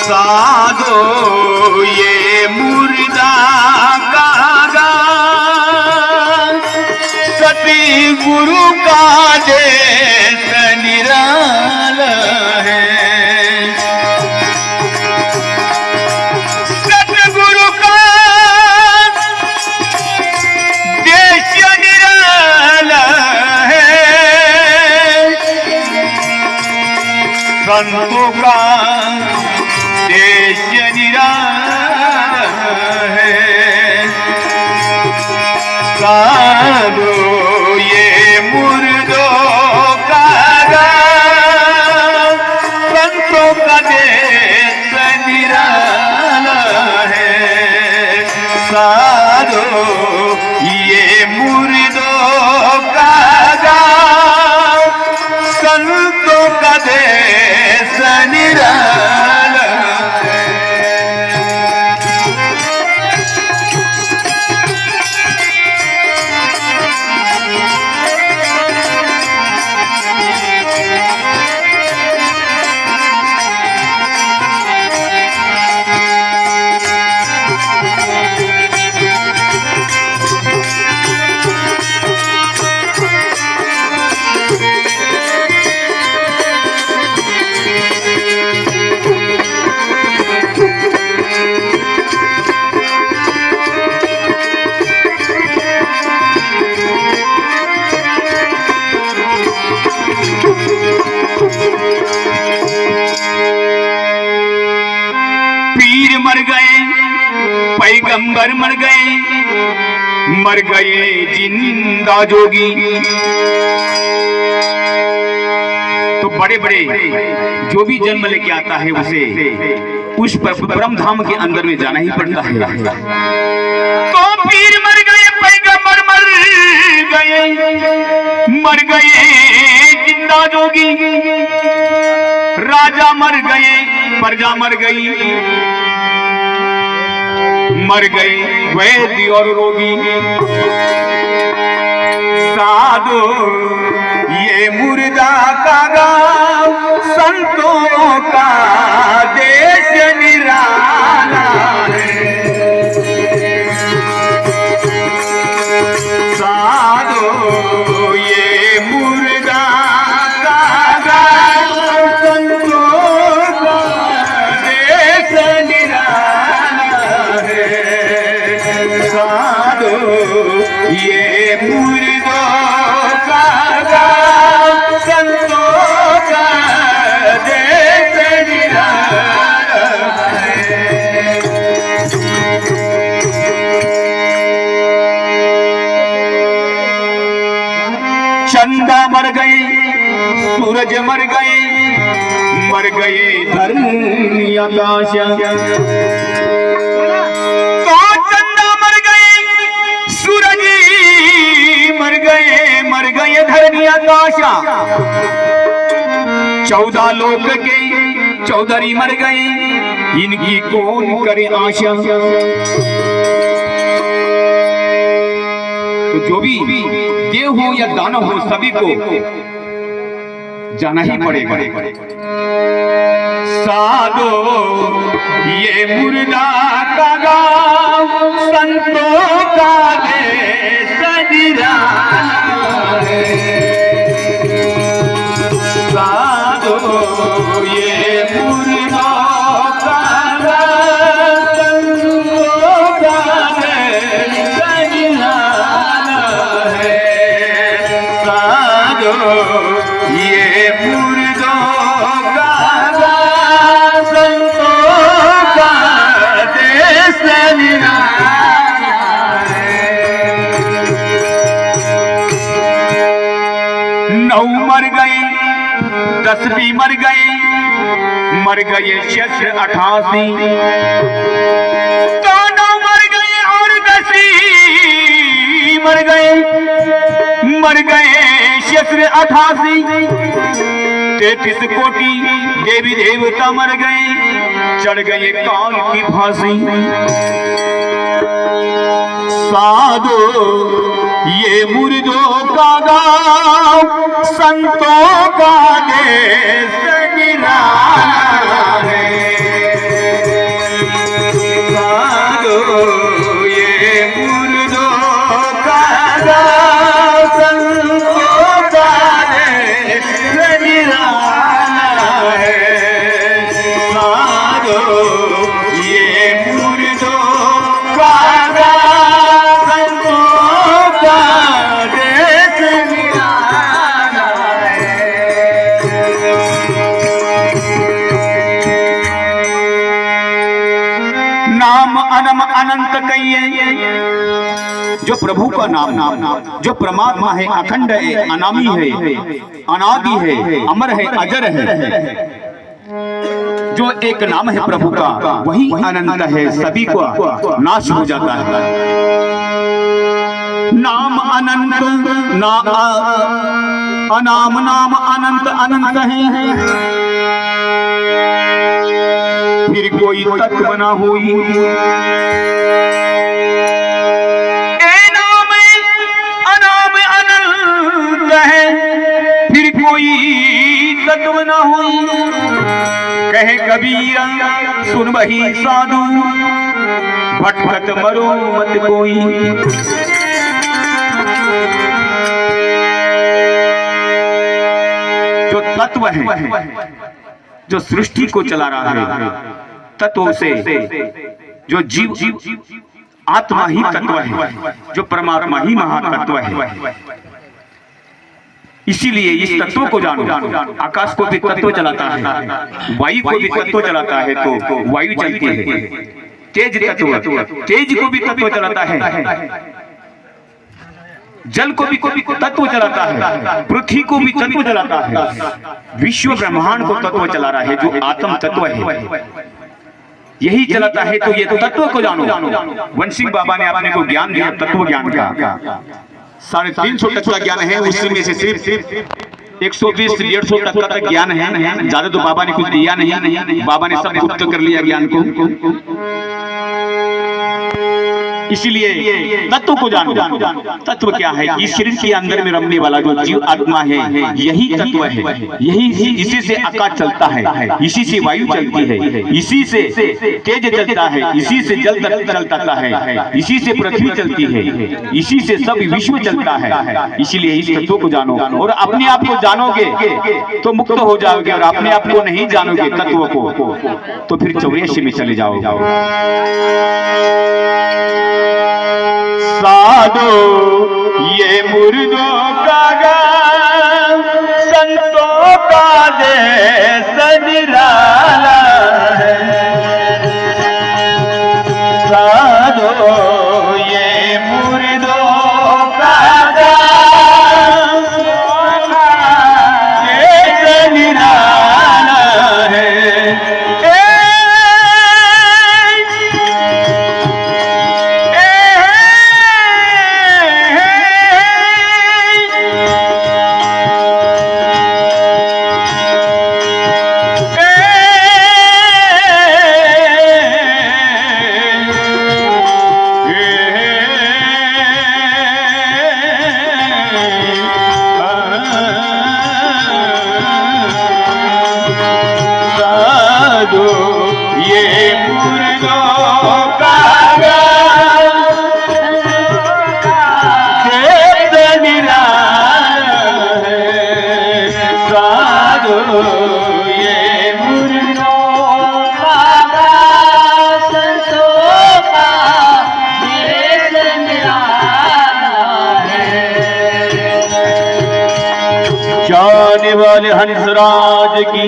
साधो ये मुर्दा कागा सती गुरु का देश निराला है। सतगुरु का देश निराला है। संतों का देश निराला है। साधो ये मुर्दों का संतों का देश निराला है। साधो ये मुर्दों का संतों का देश निराला। पीर मर गए, पैगंबर मर गए जिंदा जोगी। तो बड़े बड़े जो भी जन्म लेके आता है उसे उस परम धाम के अंदर में जाना ही पड़ता है। तो पीर मर गए, पैगंबर मर गए जिंदा जोगी। राजा मर गए, प्रजा मर गई, मर गए वैद्य और रोगी। साधो ये मुर्दा का गाँव संतों का देश निराला है। साधो ये मुर्दा का गाँव संतों का देश निराला है। साधो ये मुर्दों का गाँव संतों का देश निराला है। चंदा मर गए, सूरज मर गए धरनी आकाश। तो चंदा मर गए, सूरज मर गए धरनी आकाश। 14 लोक के चौधरी मर गए, इनकी कौन करे आशा। तो जो भी देव हो या दानव हो सभी को जाना ही पड़ेगा। साधो ये मुर्दा का गाँव संतों का देश निराला है। साधो ये मुर्दा का गाँव संतों का देश निराला है। साधो ये मुर्दों का गाँव संतों का देश निराला है। 9 मर गए, 10 भी मर गए शस्त्र 88। तो 9 मर गए और 10 मर गए शस्त्र 88। 33 कोटि देवी देवता मर गए, चढ़ गए काल की फांसी। साधो ये मुर्दों का गाँव, संतों का देश निराला है। साधो ये मुर्दों का गाँव, संतों का देश निराला है। साधो ये मुर्दों का अनम अनंत कहिए, जो प्रभु का नाम जो परमात्मा है, अखंड है, अनामी है, अनादि है, अमर है, अजर है। जो एक नाम है प्रभु का वही अनंत है, सभी को नाश हो जाता है। नाम अनंत ना अनाम नाम अनंत अनंत है, फिर कोई तत्व न हुई। नाम अनाम अनंत है, फिर कोई तत्व न हुई। कहे कबीरा सुन वही साधु, भटभट मरो मत कोई। जो तत्व है, जो सृष्टि को चला रहा है, तत्व से जो जीव आत्मा ही तत्व है, जो परमात्मा ही महातत्व है। इसीलिए इस तत्व को जानो। आकाश को भी तत्व चलाता है, वायु को भी तत्व चलाता है तो वायु चलती है। तेज तत्व, तेज को भी तत्व चलाता है। जल को भी तत्व चलाता है, पृथ्वी को भी तत्व चलाता है। विश्व ब्रह्मांड को तत्व चला रहा है, जो आत्म तत्व है, यही चलाता है। तो ये तत्व को जानो। वंशिंग बाबा ने आपने को ज्ञान दिया, तत्व ज्ञान का 350 तक का ज्ञान है, उसी में से सिर्फ 120-150 तक का ज्ञान है। ज्यादा तो बाबा ने कुछ दिया नहीं, बाबा ने सब गुप्त कर लिया ज्ञान को। इसीलिए तत्व को जानो। तत्व क्या है? इस शरीर के अंदर में रमने वाला जो जीव आत्मा है, यही तत्व है। यही इसी से आकाश चलता है, इसी से वायु चलती है, इसी से तेज चलता है, इसी से जल चलता है, इसी से पृथ्वी चलती है, इसी से सब विश्व चलता है। इसीलिए इस तत्व को जानो। और अपने आप को जानोगे तो मुक्त हो जाओगे, और अपने आप को नहीं जानोगे तत्व को तो फिर 84 में चले जाओगे। साधो ये मुर्दों का गाँव, संतों का देश निराला है। साधो ये मुर्दों का गाँव, देश निराला है। ये मुर्दों का देश निराला है। साधो ये मुर्दों का संतों का देश निराला है। जाने वाले हंसराज की